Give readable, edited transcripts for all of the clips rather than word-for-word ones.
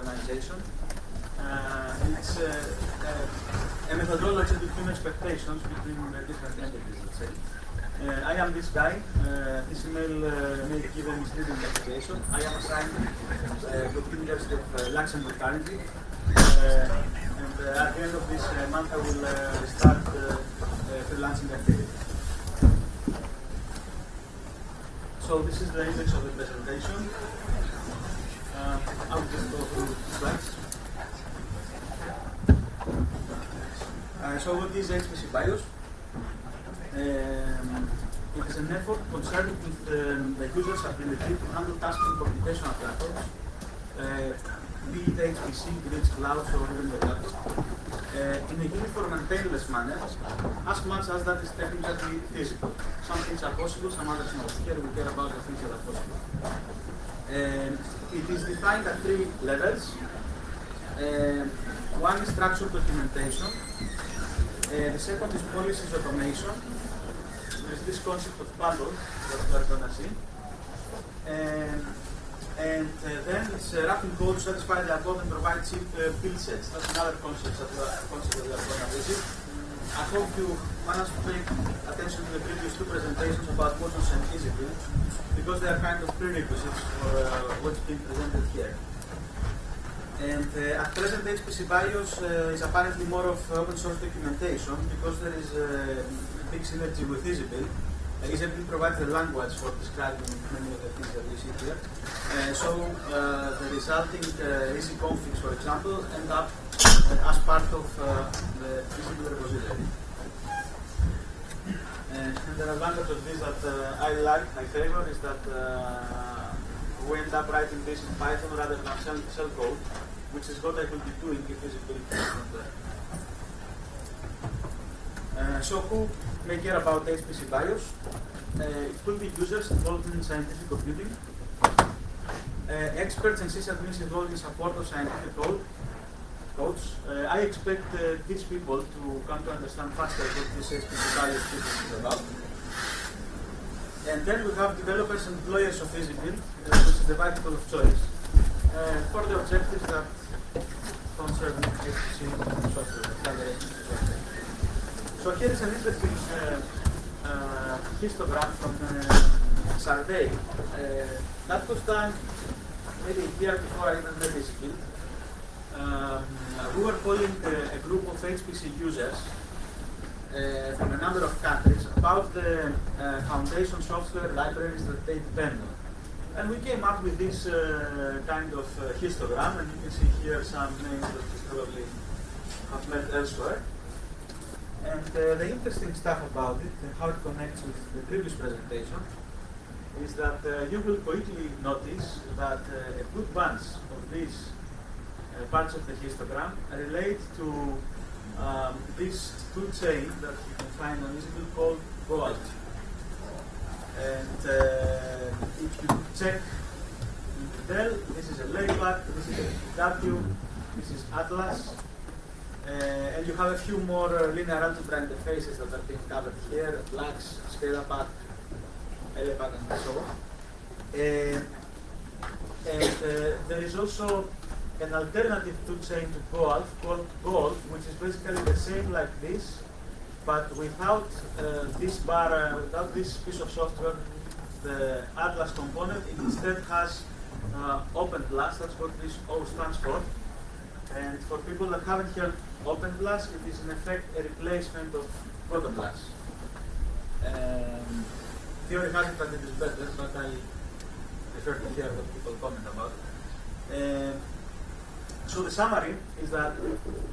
organization. It's a methodology between expectations between different entities, let's say. I am this guy. This email may give a misleading interpretation. I am assigned to the University of Luxembourg currently. And at the end of this month, I will start freelancing activity. So this is the index of the presentation. I will just go through the slides. So what is HPCBIOS? It is an effort concerned with the user's ability to handle tasks in computational platforms, be it HPC, grids, clouds, or even the laptop, in a uniform and painless manner, as much as that is technically feasible. Some things are possible, some others not. Here we care about the things that are possible. It is defined at 3 levels. One is structured documentation. The second is policies automation. There is this concept of bundle that we are going to see. And then it's wrapping code to satisfy the above and provide cheap build sets. That's another concept that we are going to visit. I hope you managed to pay attention to the previous 2 presentations about motions and easy build, because they are kind of prerequisites for what's being presented here. And at present, HPCBIOS is apparently more of open source documentation, because there is a big synergy with EasyBuild. EasyBuild provides the language for describing many of the things that we see here. So the resulting easy configs, for example, end up as part of the EasyBuild repository. And the advantage of this that I like, my favor, is that we end up writing this in Python rather than shell code, which is what I will be doing if EasyBuild is not there. So who may care about HPCBIOS? It could be users involved in scientific computing, experts and sysadmins involved in support of scientific codes. I expect these people to come to understand faster what this HPCBIOS business is about. And then we have developers and employers of EasyBuild, which is the vehicle of choice, for the objectives that concern HPC software. So here is an interesting histogram from a survey that was done maybe a year before I even met EasyBuild. We were polling a group of HPC users from a number of countries about the foundation software libraries that they depend on. And we came up with this kind of histogram, and you can see here some names that you probably have met elsewhere. And the interesting stuff about it, and how it connects with the previous presentation, is that you will quickly notice that a good bunch of these parts of the histogram relate to this tool chain that you can find on EasyBuild called Gold. And if you check Dell, this is a layback, this is a W, this is Atlas, and you have a few more linear algebra interfaces that are being covered here, Flux, ScalaPack, LPack, and so on. And there is also an alternative toolchain to Gold called Gold, which is basically the same like this, but without this bar, without this piece of software, the Atlas component. It instead has Open Plus. That's what this O stands for. And for people that haven't heard Open Plus, it is in effect a replacement of Proto Plus. Theory has it that it is better, but I prefer to hear what people comment about. So the summary is that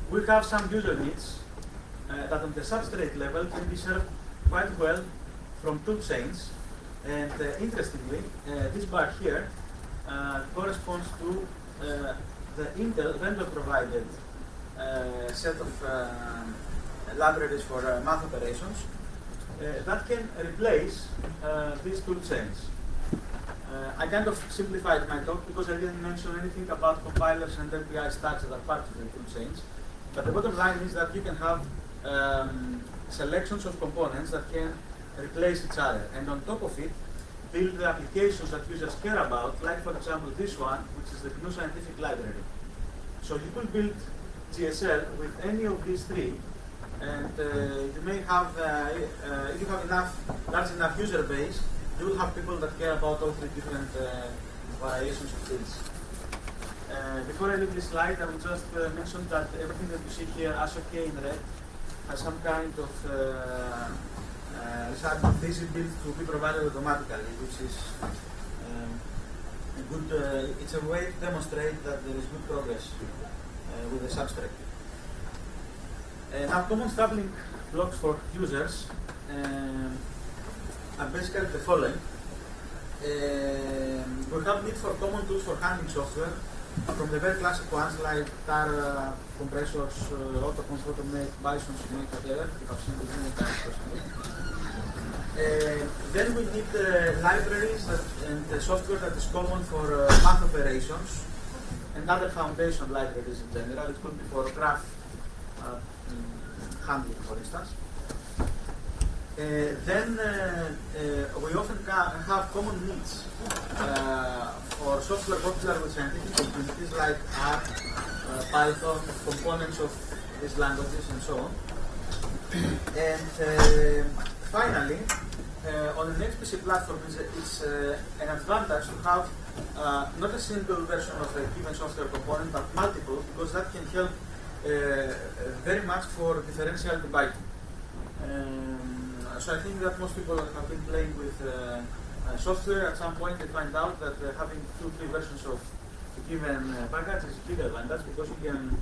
we have some user needs that on the substrate level can be served quite well from two chains. And interestingly, this bar here corresponds to the Intel vendor-provided set of libraries for math operations that can replace these two chains. I kind of simplified my talk because I didn't mention anything about compilers and API stacks that are part of the tool chains. But the bottom line is that you can have selections of components that can replace each other. And on top of it, build the applications that users care about, like for example this one, which is the GNU Scientific Library. So you could build GSL with any of these three, and you may have, if you have large enough user base, you will have people that care about all three different variations of fields. Before I leave this slide, I will just mention that everything that you see here as OK in red has some kind of result of this build to be provided automatically, which is a good. It's a way to demonstrate that there is good progress with the substrate. Now, common stumbling blocks for users are basically the following. We have need for common tools for handling software, from the very classic ones like tar compressors, autocomp, automate, Bison, simulate, whatever. You have seen this many times personally. Then we need libraries and software that is common for math operations and other foundation libraries in general. It could be for graph handling, for instance. Then we often have common needs for software popular with scientific communities like R, Python, components of these languages, and so on. And finally, on an HPC platform, it's an advantage to have not a single version of a given software component, but multiple, because that can help very much for differential debugging. So I think that most people have been playing with software. At some point, they find out that having 2-3 versions of a given package is a big advantage, because you can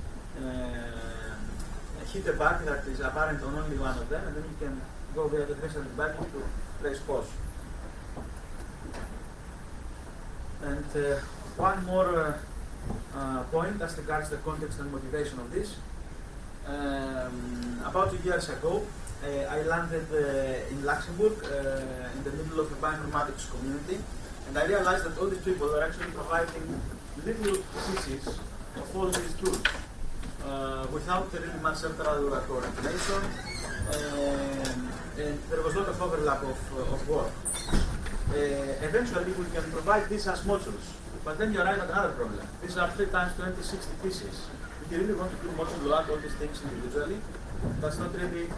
hit a bug that is apparent on only one of them, and then you can go via differential debugging to place cause. And one more point as regards the context and motivation of this. About 2 years ago, I landed in Luxembourg in the middle of a bioinformatics community, and I realized that all these people are actually providing little pieces of all these tools without really much central coordination, and there was a lot of overlap of work. Eventually, we can provide this as modules, but then you arrive at another problem. These are 3 times 20, 60 pieces. If you really want to do modular all these things individually, that's not really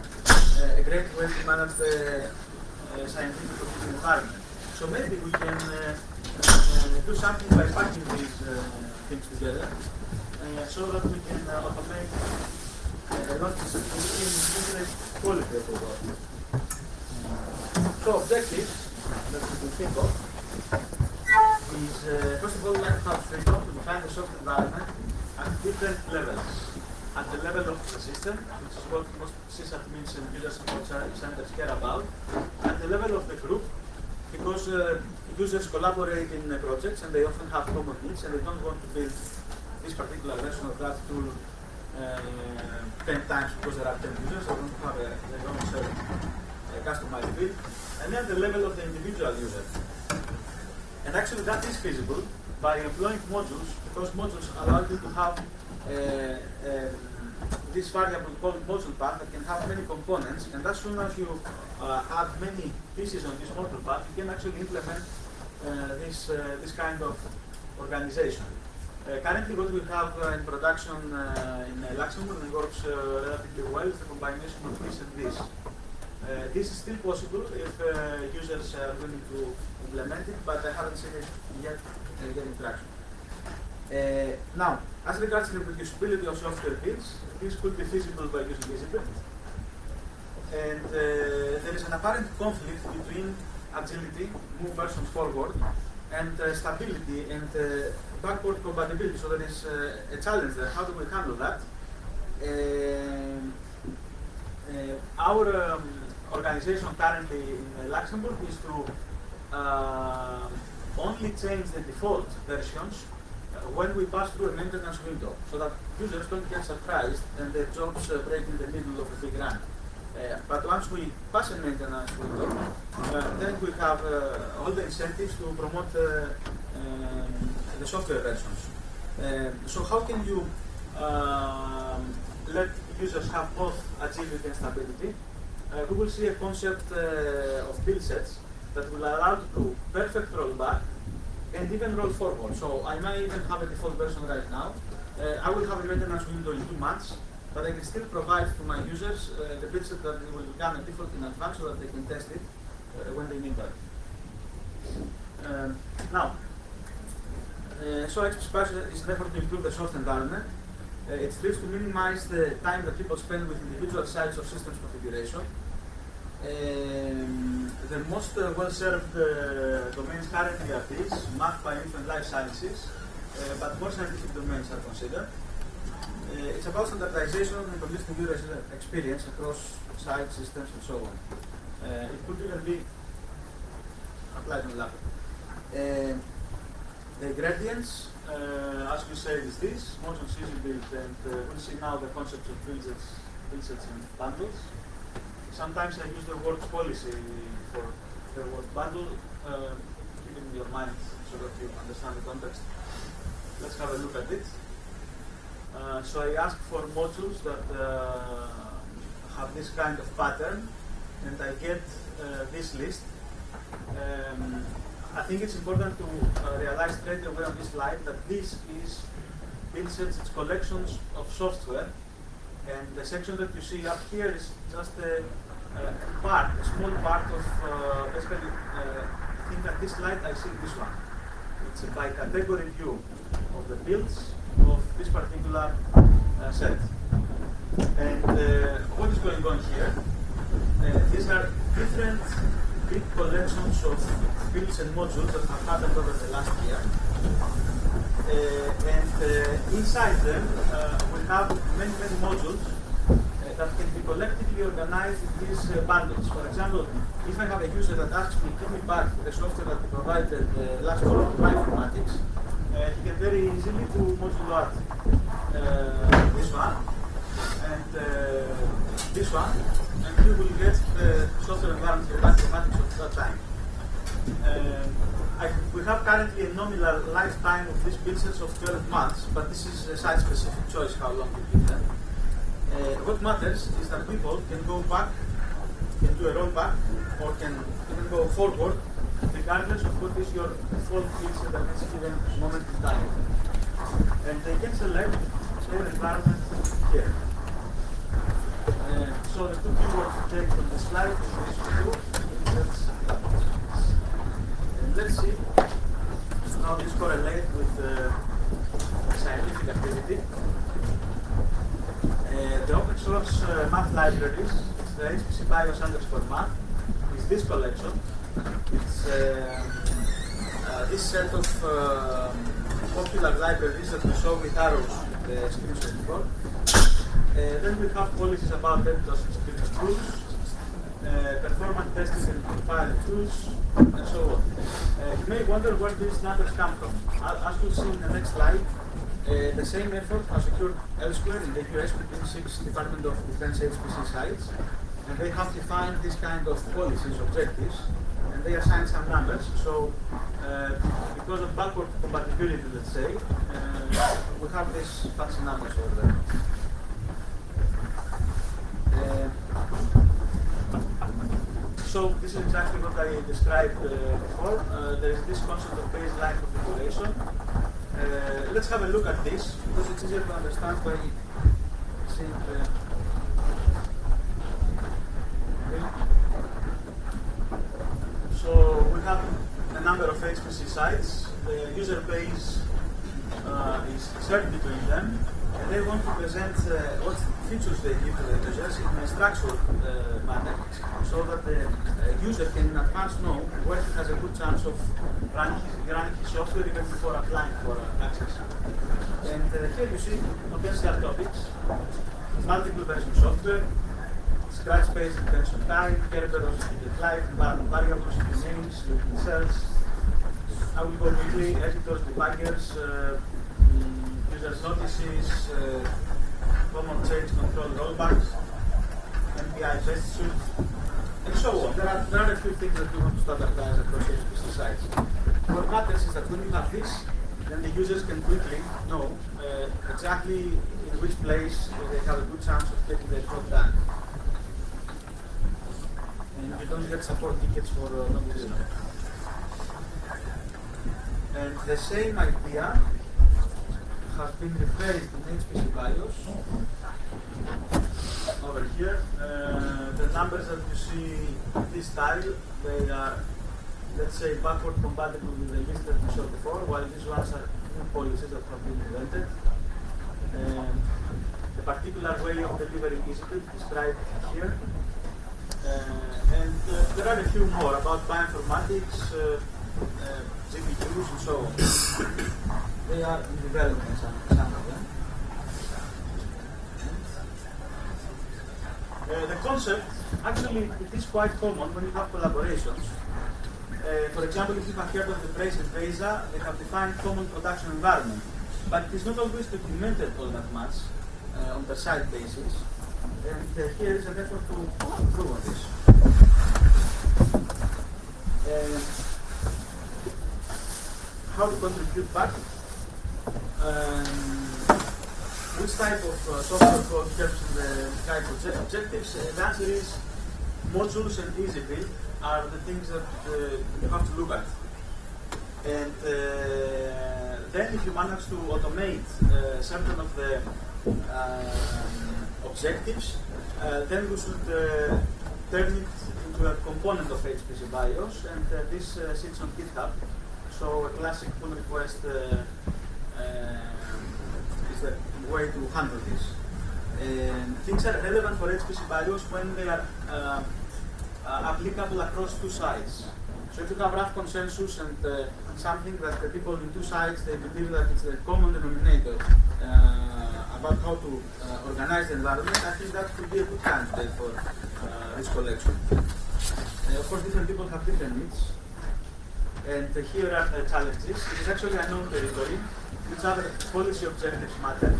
a great way to manage the scientific computing environment. So maybe we can do something by packing these things together so that we can automate a lot of increase quality of the work. So objectives that we can think of is, first of all, we like to have freedom to define the software environment at different levels. At the level of the system, which is what most sysadmins and user support centers care about. At the level of the group, because users collaborate in projects and they often have common needs and they don't want to build this particular version of that tool 10 times because there are 10 users. They don't have their own customized build. And then at the level of the individual user. And actually that is feasible by employing modules, because modules allow you to have this variable called module path that can have many components, and as soon as you add many pieces on this module path, you can actually implement this kind of organization. Currently, what we have in production in Luxembourg, and works relatively well, is the combination of this and this. This is still possible if users are willing to implement it, but I haven't seen it yet getting traction. Now, as regards the reproducibility of software builds, this could be feasible by using Visible. And there is an apparent conflict between agility, move versions forward, and stability and backward compatibility. So there is a challenge there. How do we handle that? Our organization currently in Luxembourg is to only change the default versions when we pass through a maintenance window, so that users don't get surprised and their jobs break in the middle of a big run. But once we pass a maintenance window, then we have all the incentives to promote the software versions. So how can you let users have both agility and stability? We will see a concept of build sets that will allow you to perfect rollback and even roll forward. So I might even have a default version right now, I will have a maintenance window in 2 months, but I can still provide to my users the build set that will become a default in advance so that they can test it when they need that. So HPCBIOS is an effort to improve the soft environment. It strives to minimize the time that people spend with individual sites or systems configuration. The most well-served domains currently are these: math, bioinfo, and life sciences, but more scientific domains are considered. It's about standardization and consistent user experience across sites, systems, and so on. It could even be applied on laptop. The ingredients, as we said, is this: motion, easy build, and we'll see now the concepts of build sets and bundles. Sometimes I use the word policy for the word bundle, keep it in your mind so that you understand the context. Let's have a look at it. So I ask for modules that have this kind of pattern, and I get this list. I think it's important to realize straight away on this slide that this is build sets, it's collections of software, and the section that you see up here is just a small part of basically. I think at this slide I see this one. It's a by category view of the builds of this particular set. And what is going on here? These are different big collections of builds and modules that have happened over the last year. Inside them, we have many modules that can be collectively organized in these bundles. For example, if I have a user that asks me, give me back the software that we provided last year on bioinformatics, he can very easily do module add this one and this one, and he will get the software environment for bioinformatics at that time. We have currently a nominal lifetime of these build sets of 12 months, but this is a site-specific choice how long you build them. What matters is that people can go back, can do a rollback, or can even go forward, regardless of what is your default build set at this given moment in time. And they can select their environment here. So the two keywords to take from the slide is these two. Let's see how this correlates with scientific activity. The open source math libraries, the HPCBIOS _math, is this collection. It's this set of popular libraries that we saw with arrows in the screenshot before. Then we have policies about DevOps and security tools, performance testing and compiling tools, and so on. You may wonder where these numbers come from. As we'll see in the next slide, the same effort has occurred elsewhere in the US between 6 Department of Defense HPC sites, and they have defined this kind of policies, objectives, and they assign some numbers. So, because of backward compatibility, let's say, we have these fancy numbers over there. So this is exactly what I described before. There is this concept of baseline configuration. Let's have a look at this, because it's easier to understand by seeing the... So we have a number of HPC sites. The user base is shared between them, and they want to present what features they give to the users in a structured manner, so that the user can in advance know where he has a good chance of running his software even before applying for access. And here you see potential topics: multiple version software, scratch-based retention time, Kerberos life, environment variables, names, looking cells. I will go quickly: editors, debuggers, users notices, common change control rollbacks, MPI test suite, and so on. There are a few things that we want to standardize across HPC sites. What matters is that when you have this, then the users can quickly know exactly in which place they have a good chance of getting their job done. And you don't get support tickets for no reason. And the same idea has been replaced in HPCBIOS. Over here, the numbers that you see this style, they are, let's say, backward compatible with the list that we saw before, while these ones are new policies that have been invented. The particular way of delivering is described here. And there are a few more about bioinformatics, GPUs, and so on. They are in development, some of them. The concept, actually, it is quite common when you have collaborations. For example, if you have heard of the Brace and VESA, they have defined common production environment. But it is not always documented all that much on the side basis. And here is an effort to improve on this. How to contribute back? Which type of software code helps in the type of objectives? The answer is modules and easy build are the things that you have to look at. And then if you manage to automate certain of the objectives, then we should turn it into a component of HPCBIOS, and this sits on GitHub. So a classic pull request is the way to handle this. Things are relevant for HPCBIOS when they are applicable across two sides. So if you have rough consensus and something that the people in two sides, they believe that it's a common denominator about how to organize the environment, I think that could be a good candidate for this collection. Of course, different people have different needs. And here are the challenges. It is actually a known territory. Which other policy objectives matter?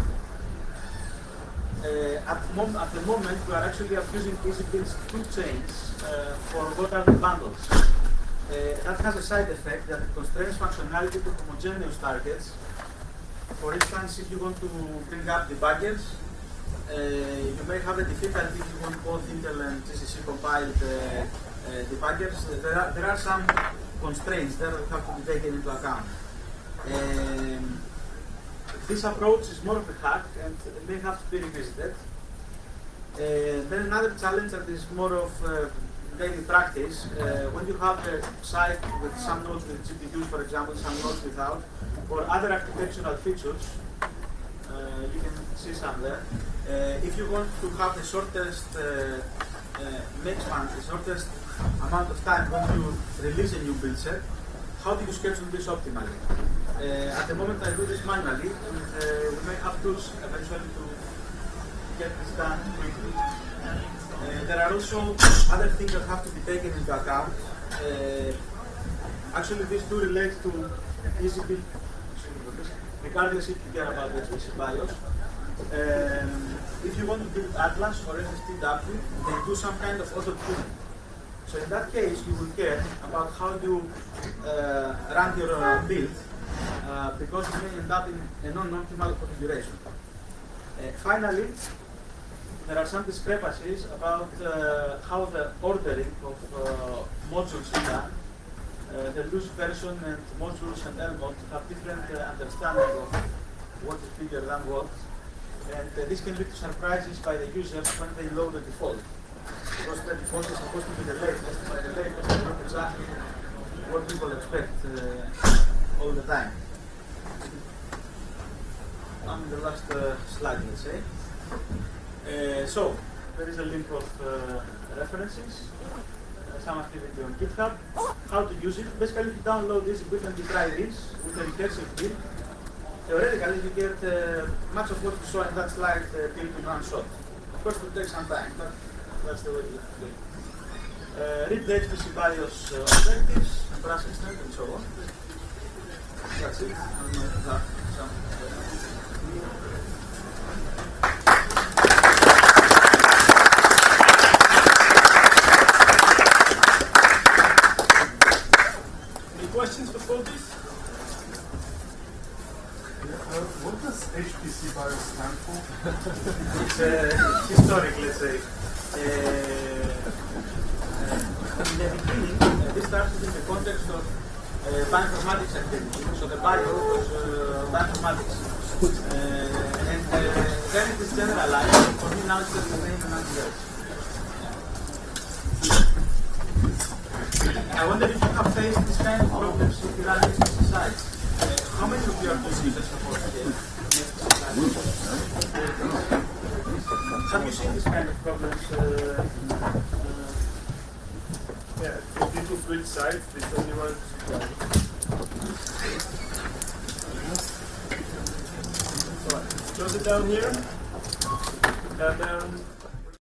At the moment, we are actually using EasyBuild's two chains for what are the bundles. That has a side effect that constrains functionality to homogeneous targets. For instance, if you want to bring up debuggers, you may have a difficulty if you want both Intel and GCC compiled debuggers. There are some constraints there that have to be taken into account. This approach is more of a hack and may have to be revisited. Then another challenge that is more of daily practice, when you have a site with some nodes with GPUs, for example, some nodes without, or other architectural features, you can see some there. If you want to have the shortest the shortest amount of time when you release a new build set, how do you schedule this optimally? At the moment I do this manually, and we may have tools eventually to get this done quickly. There are also other things that have to be taken into account. Actually, these two relate to EasyBuild, regardless if you care about the HPCBIOS. If you want to build Atlas or FSTW, they do some kind of auto-tuning. So in that case, you will care about how you run your build, because you may end up in a non-optimal configuration. Finally, there are some discrepancies about how the ordering of modules is done. The loose version and modules and LMOD have different understanding of what is bigger than what. And this can lead to surprises by the users when they load the default. Because the default is supposed to be the latest, but the latest is not exactly what people expect all the time. I'm in the last slide, let's say. So, there is a link of references, some activity on GitHub, how to use it. Basically, if you download this equipment, you try this with a recursive build. Theoretically, you get much of what you saw in that slide built in one shot. Of course, it will take some time, but that's the way to do it. Read the HPCBIOS objectives, and brush extent, and so on. That's it. I don't know if you have some. Questions before this? What does HPCBIOS stand for? It's historic, let's say. In the beginning, this started in the context of bioinformatics activity. So the bio was bioinformatics. Then it is generalized. For me now it's just the name and nothing else. I wonder if you have faced this kind of problems if you run HPC sites. How many of your procedures support HPC sites? Have you seen this kind of problems? Yeah, if you do switch sides, this only one supply. So close it down here. And